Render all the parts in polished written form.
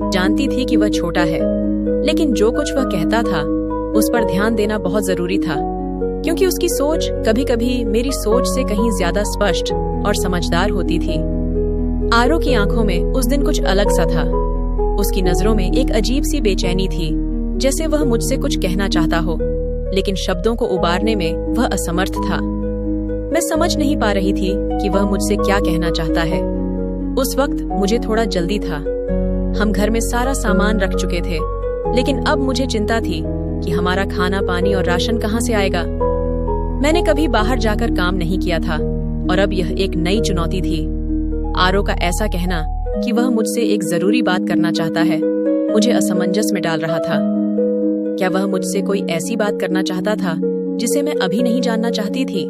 जानती थी कि वह छोटा है, लेकिन जो कुछ वह कहता था उस पर ध्यान देना बहुत जरूरी था, क्योंकि उसकी सोच कभी कभी मेरी सोच से कहीं ज्यादा स्पष्ट और समझदार होती थी। आरो की आंखों में उस दिन कुछ अलग सा था। उसकी नजरों में एक अजीब सी बेचैनी थी, जैसे वह मुझसे कुछ कहना चाहता हो, लेकिन शब्दों को उबारने में वह असमर्थ था। मैं समझ नहीं पा रही थी कि वह मुझसे क्या कहना चाहता है। उस वक्त मुझे थोड़ा जल्दी था। हम घर में सारा सामान रख चुके थे, लेकिन अब मुझे चिंता थी कि हमारा खाना पानी और राशन कहाँ से आएगा। मैंने कभी बाहर जाकर काम नहीं किया था और अब यह एक नई चुनौती थी। आरो का ऐसा कहना कि वह मुझसे एक जरूरी बात करना चाहता है मुझे असमंजस में डाल रहा था। क्या वह मुझसे कोई ऐसी बात करना चाहता था जिसे मैं अभी नहीं जानना चाहती थी?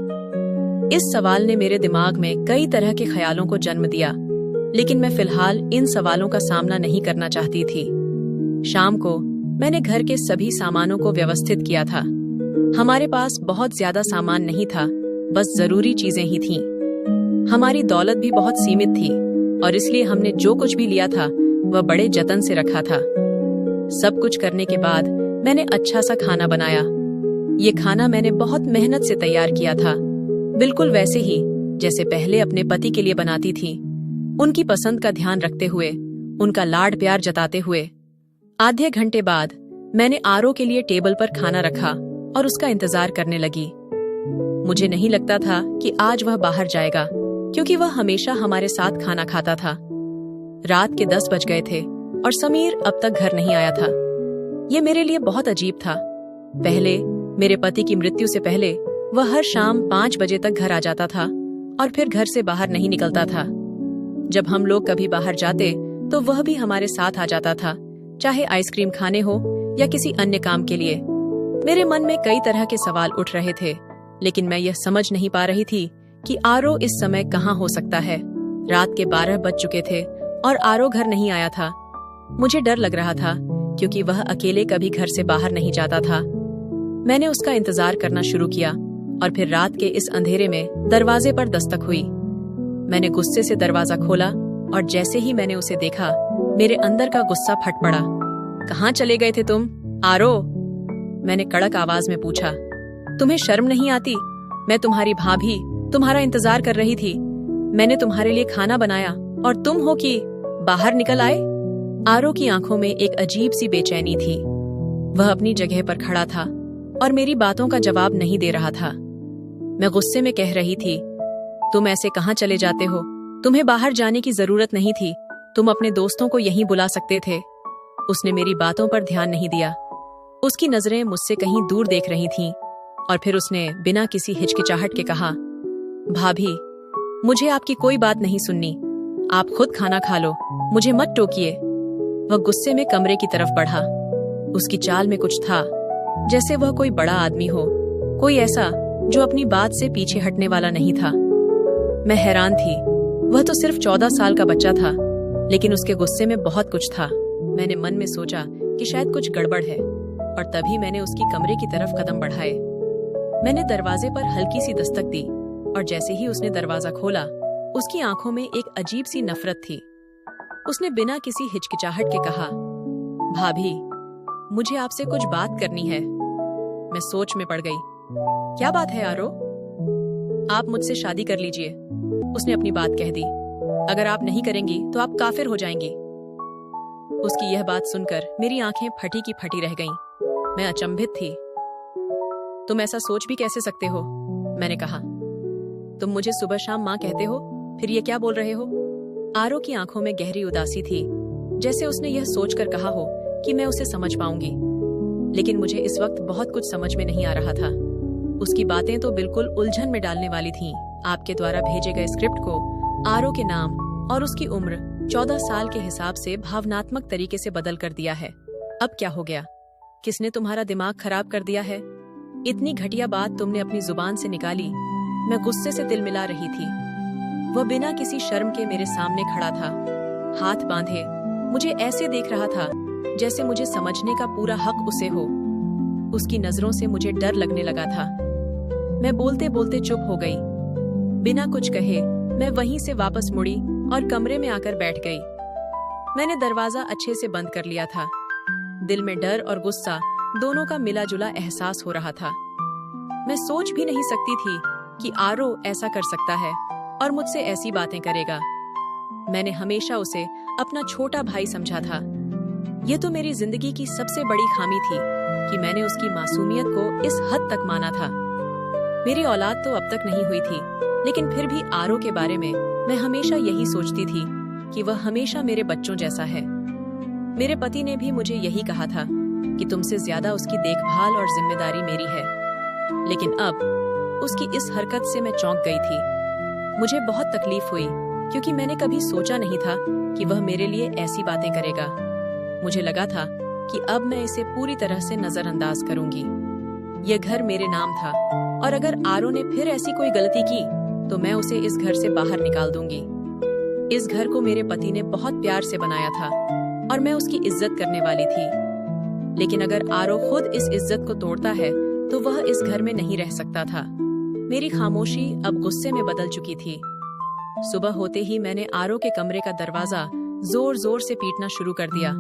इस सवाल ने मेरे दिमाग में कई तरह के ख्यालों को जन्म दिया, लेकिन मैं फिलहाल इन सवालों का सामना नहीं करना चाहती थी। शाम को मैंने घर के सभी सामानों को व्यवस्थित किया था। हमारे पास बहुत ज्यादा सामान नहीं था, बस जरूरी चीजें ही थीं। हमारी दौलत भी बहुत सीमित थी और इसलिए हमने जो कुछ भी लिया था वह बड़े जतन से रखा था। सब कुछ करने के बाद मैंने अच्छा सा खाना बनाया। ये खाना मैंने बहुत मेहनत से तैयार किया था, बिल्कुल वैसे ही जैसे पहले अपने पति के लिए बनाती थी, उनकी पसंद का ध्यान रखते हुए, उनका लाड प्यार जताते हुए। आधे घंटे बाद मैंने आरो के लिए टेबल पर खाना रखा और उसका इंतजार करने लगी। मुझे नहीं लगता था कि आज वह बाहर जाएगा, क्योंकि वह हमेशा हमारे साथ खाना खाता था। रात के 10 बज गए थे और समीर अब तक घर नहीं आया था। ये मेरे लिए बहुत अजीब था। पहले मेरे पति की मृत्यु से पहले वह हर शाम 5 बजे तक घर आ जाता था और फिर घर से बाहर नहीं निकलता था। जब हम लोग कभी बाहर जाते तो वह भी हमारे साथ आ जाता था, चाहे आइसक्रीम खाने हो या किसी अन्य काम के लिए। मेरे मन में कई तरह के सवाल उठ रहे थे, लेकिन मैं यह समझ नहीं पा रही थी कि आरो इस समय कहाँ हो सकता है। रात के 12 बज चुके थे और आरो घर नहीं आया था। मुझे डर लग रहा था, क्योंकि वह अकेले कभी घर से बाहर नहीं जाता था। मैंने उसका इंतजार करना शुरू किया और फिर रात के इस अंधेरे में दरवाजे पर दस्तक हुई। मैंने गुस्से से दरवाजा खोला और जैसे ही मैंने उसे देखा, मेरे अंदर का गुस्सा फट पड़ा। कहाँ चले गए थे तुम, आरो? मैंने कड़क आवाज में पूछा। तुम्हें शर्म नहीं आती? मैं तुम्हारी भाभी तुम्हारा इंतजार कर रही थी। मैंने तुम्हारे लिए खाना बनाया और तुम हो कि बाहर निकल आए। आरो की आंखों में एक अजीब सी बेचैनी थी। वह अपनी जगह पर खड़ा था और मेरी बातों का जवाब नहीं दे रहा था। मैं गुस्से में कह रही थी, तुम ऐसे कहाँ चले जाते हो? तुम्हें बाहर जाने की जरूरत नहीं थी। तुम अपने दोस्तों को यहीं बुला सकते थे। उसने मेरी बातों पर ध्यान नहीं दिया। उसकी नजरें मुझसे कहीं दूर देख रही थीं और फिर उसने बिना किसी हिचकिचाहट के कहा, भाभी, मुझे आपकी कोई बात नहीं सुननी। आप खुद खाना खा लो, मुझे मत टोकिए। वह गुस्से में कमरे की तरफ बढ़ा। उसकी चाल में कुछ था, जैसे वह कोई बड़ा आदमी हो, कोई ऐसा जो अपनी बात से पीछे हटने वाला नहीं था। मैं हैरान थी। वह तो सिर्फ 14 साल का बच्चा था, लेकिन उसके गुस्से में बहुत कुछ था। मैंने मन में सोचा कि शायद कुछ गड़बड़ है और तभी मैंने उसकी कमरे की तरफ कदम बढ़ाए। मैंने दरवाजे पर हल्की सी दस्तक दी और जैसे ही उसने दरवाजा खोला, उसकी आंखों में एक अजीब सी नफरत थी। उसने बिना किसी हिचकिचाहट के कहा, भाभी, मुझे आपसे कुछ बात करनी है। मैं सोच में पड़ गई। क्या बात है आरो? आप मुझसे शादी कर लीजिए, उसने अपनी बात कह दी। अगर आप नहीं करेंगी तो आप काफिर हो जाएंगी। उसकी यह बात सुनकर मेरी आंखें फटी की फटी रह गईं। मैं अचंभित थी। तुम ऐसा सोच भी कैसे सकते हो? मैंने कहा। तुम मुझे सुबह शाम माँ कहते हो, फिर ये क्या बोल रहे हो? आरो की आंखों में गहरी उदासी थी, जैसे उसने यह सोचकर कहा हो कि मैं उसे समझ पाऊंगी। लेकिन मुझे इस वक्त बहुत कुछ समझ में नहीं आ रहा था। उसकी बातें तो बिल्कुल उलझन में डालने वाली थीं। आपके द्वारा भेजे गए स्क्रिप्ट को आरो के नाम और उसकी उम्र 14 साल के हिसाब से भावनात्मक तरीके से बदल कर दिया है। अब क्या हो गया? किसने तुम्हारा दिमाग खराब कर दिया है? इतनी घटिया बात तुमने अपनी जुबान से निकाली। मैं गुस्से से तिल मिला रही थी। वह बिना किसी शर्म के मेरे सामने खड़ा था, हाथ बांधे, मुझे ऐसे देख रहा था जैसे मुझे समझने का पूरा हक उसे हो। उसकी नजरों से मुझे डर लगने लगा था। मैं बोलते बोलते चुप हो गई। बिना कुछ कहे मैं वहीं से वापस मुड़ी और कमरे में आकर बैठ गई। मैंने दरवाजा अच्छे से बंद कर लिया था। दिल में डर और गुस्सा दोनों का मिला जुला एहसास हो रहा था। मैं सोच भी नहीं सकती थी कि आरो ऐसा कर सकता है और मुझसे ऐसी बातें करेगा। मैंने हमेशा उसे अपना छोटा भाई समझा था। यह तो मेरी जिंदगी की सबसे बड़ी खामी थी कि मैंने उसकी मासूमियत को इस हद तक माना था। मेरी औलाद तो अब तक नहीं हुई थी, लेकिन फिर भी आरो के बारे में मैं हमेशा यही सोचती थी कि वह हमेशा मेरे बच्चों जैसा है। मेरे पति ने भी मुझे यही कहा था कि तुमसे ज्यादा उसकी देखभाल और जिम्मेदारी मेरी है। लेकिन अब उसकी इस हरकत से मैं चौंक गई थी। मुझे बहुत तकलीफ हुई क्योंकि मैंने कभी सोचा नहीं था कि वह मेरे लिए ऐसी बातें करेगा। मुझे लगा था कि अब मैं इसे पूरी तरह से नजरअंदाज करूंगी। यह घर मेरे नाम था और अगर आरो ने फिर ऐसी कोई गलती की तो मैं उसे इस घर से बाहर निकाल दूंगी। इस घर को मेरे पति ने बहुत प्यार से बनाया था और मैं उसकी इज्जत करने वाली थी। लेकिन अगर आरो खुद इस इज्जत को तोड़ता है तो वह इस घर में नहीं रह सकता था। मेरी खामोशी अब गुस्से में बदल चुकी थी। सुबह होते ही मैंने आरो के कमरे का दरवाजा जोर जोर से पीटना शुरू कर दिया।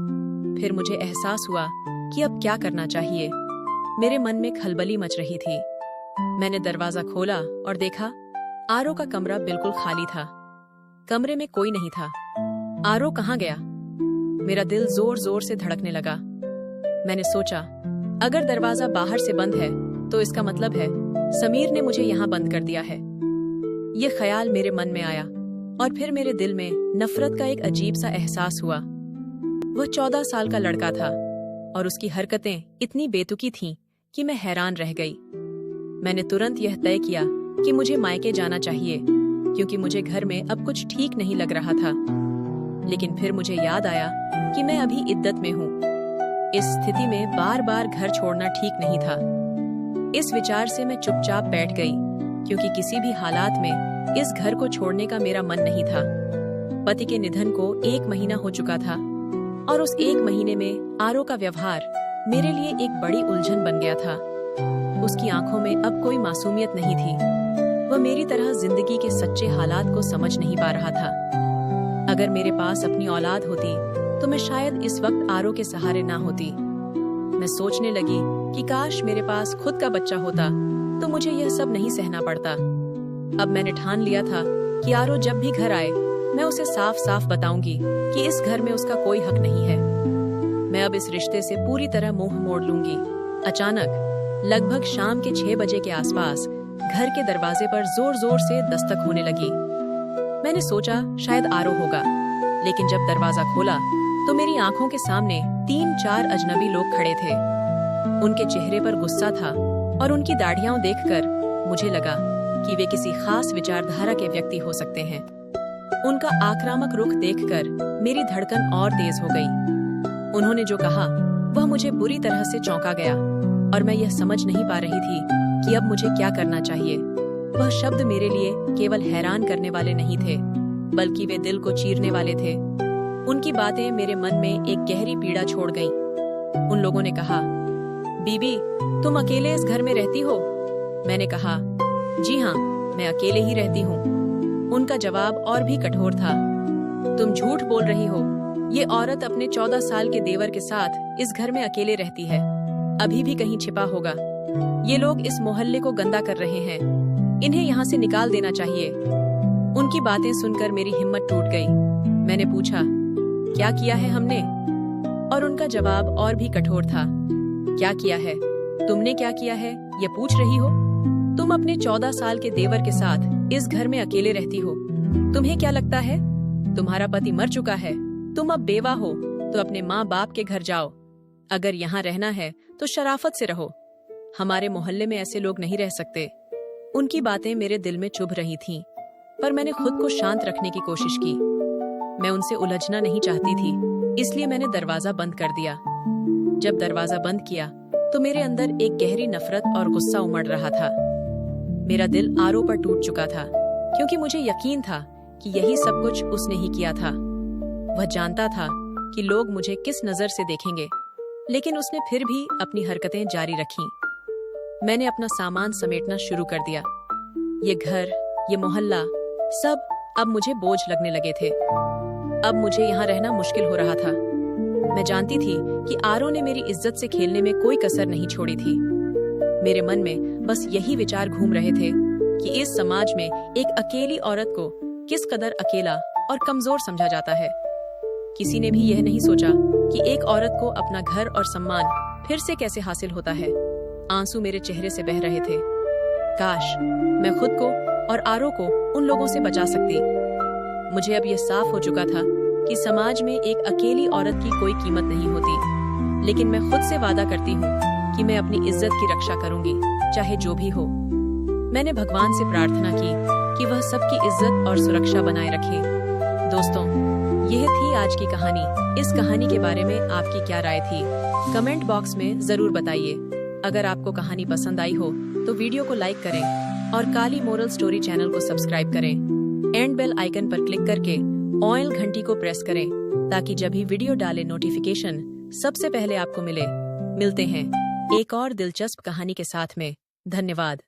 फिर मुझे एहसास हुआ कि अब क्या करना चाहिए। मेरे मन में खलबली मच रही थी। मैंने दरवाजा खोला और देखा आरो का कमरा बिल्कुल खाली था। कमरे में कोई नहीं था। आरो कहाँ गया? मेरा दिल जोर जोर से धड़कने लगा। मैंने सोचा, अगर दरवाजा बाहर से बंद है तो इसका मतलब है समीर ने मुझे यहाँ बंद कर दिया है। ये ख्याल मेरे मन में आया और फिर मेरे दिल में नफरत का एक अजीब सा एहसास हुआ। वह 14 साल का लड़का था और उसकी हरकतें इतनी बेतुकी थीं कि मैं हैरान रह गई। मैंने तुरंत यह तय किया कि मुझे मायके जाना चाहिए क्योंकि मुझे घर में अब कुछ ठीक नहीं लग रहा था। लेकिन फिर मुझे याद आया कि मैं अभी इद्दत में हूँ। इस स्थिति में बार बार घर छोड़ना ठीक नहीं था। इस विचार से मैं चुपचाप बैठ गई क्योंकि किसी भी हालात में इस घर को छोड़ने का मेरा मन नहीं था। पति के निधन को 1 महीना हो चुका था और उस 1 महीने में आरो का व्यवहार मेरे लिए एक बड़ी उलझन बन गया था। उसकी आंखों में अब कोई मासूमियत नहीं थी। वह मेरी तरह जिंदगी के सच्चे हालात को समझ नहीं पा रहा था। अगर मेरे पास अपनी औलाद होती तो मैं शायद इस वक्त आरो के सहारे ना होती। मैं सोचने लगी कि काश मेरे पास खुद का बच्चा होता तो मुझे यह सब नहीं सहना पड़ता। अब मैंने ठान लिया था कि आरो जब भी घर आए मैं उसे साफ साफ बताऊंगी कि इस घर में उसका कोई हक नहीं है। मैं अब इस रिश्ते से पूरी तरह मुंह मोड़ लूंगी। अचानक लगभग शाम के 6 बजे के आसपास घर के दरवाजे पर जोर जोर से दस्तक होने लगी। मैंने सोचा शायद आरो होगा, लेकिन जब दरवाजा खोला तो मेरी आंखों के सामने 3-4 अजनबी लोग खड़े थे। उनके चेहरे पर गुस्सा था और उनकी दाढ़ियां देखकर मुझे लगा कि वे किसी खास विचारधारा के व्यक्ति हो सकते हैं। उनका आक्रामक रुख देखकर मेरी धड़कन और तेज हो गई। उन्होंने जो कहा वह मुझे बुरी तरह से चौंका गया और मैं यह समझ नहीं पा रही थी कि अब मुझे क्या करना चाहिए। वह शब्द मेरे लिए केवल हैरान करने वाले नहीं थे, बल्कि वे दिल को चीरने वाले थे। उनकी बातें मेरे मन में एक गहरी पीड़ा छोड़ गईं। उन लोगों ने कहा, बीबी तुम अकेले इस घर में रहती हो? मैंने कहा, जी हाँ, मैं अकेले ही रहती हूँ। उनका जवाब और भी कठोर था, तुम झूठ बोल रही हो। ये औरत अपने 14 साल के देवर के साथ इस घर में अकेले रहती है, अभी भी कहीं छिपा होगा। ये लोग इस मोहल्ले को गंदा कर रहे हैं, इन्हें यहाँ से निकाल देना चाहिए। उनकी बातें सुनकर मेरी हिम्मत टूट गई। मैंने पूछा, क्या किया है हमने? और उनका जवाब और भी कठोर था, क्या किया है? तुमने क्या किया है ये पूछ रही हो? तुम अपने 14 साल के देवर के साथ इस घर में अकेले रहती हो। तुम्हें क्या लगता है तुम्हारा पति मर चुका है? तुम अब बेवा हो तो अपने माँ बाप के घर जाओ। अगर यहाँ रहना है तो शराफत से रहो। हमारे मोहल्ले में ऐसे लोग नहीं रह सकते। उनकी बातें मेरे दिल में चुभ रही थीं, पर मैंने खुद को शांत रखने की कोशिश की। मैं उनसे उलझना नहीं चाहती थी, इसलिए मैंने दरवाजा बंद कर दिया। जब दरवाजा बंद किया तो मेरे अंदर एक गहरी नफरत और गुस्सा उमड़ रहा था। मेरा दिल आरो पर टूट चुका था, क्योंकि मुझे यकीन था कि यही सब कुछ उसने ही किया था। वह जानता था कि लोग मुझे किस नजर से देखेंगे, लेकिन उसने फिर भी अपनी हरकतें जारी रखीं। मैंने अपना सामान समेटना शुरू कर दिया। ये घर, ये मोहल्ला, सब अब मुझे बोझ लगने लगे थे। अब मुझे यहाँ रहना मुश्किल हो रहा था। मैं जानती थी कि आरो ने मेरी इज्जत से खेलने में कोई कसर नहीं छोड़ी थी। मेरे मन में बस यही विचार घूम रहे थे कि इस समाज में एक अकेली औरत को किस कदर अकेला और कमजोर समझा जाता है। किसी ने भी यह नहीं सोचा कि एक औरत को अपना घर और सम्मान फिर से कैसे हासिल होता है। आंसू मेरे चेहरे से बह रहे थे। काश मैं खुद को और आरो को उन लोगों से बचा सकती। मुझे अब यह साफ हो चुका था कि समाज में एक अकेली औरत की कोई कीमत नहीं होती। लेकिन मैं खुद से वादा करती हूँ कि मैं अपनी इज्जत की रक्षा करूंगी, चाहे जो भी हो। मैंने भगवान से प्रार्थना की कि वह सबकी इज्जत और सुरक्षा बनाए रखे। दोस्तों, यह थी आज की कहानी। इस कहानी के बारे में आपकी क्या राय थी? कमेंट बॉक्स में जरूर बताइए। अगर आपको कहानी पसंद आई हो तो वीडियो को लाइक करें और काली मोरल स्टोरी चैनल को सब्सक्राइब करें। एंड बेल आइकन पर क्लिक करके ऑयल घंटी को प्रेस करें ताकि जब भी वीडियो डाले नोटिफिकेशन सबसे पहले आपको मिले। मिलते हैं एक और दिलचस्प कहानी के साथ में। धन्यवाद।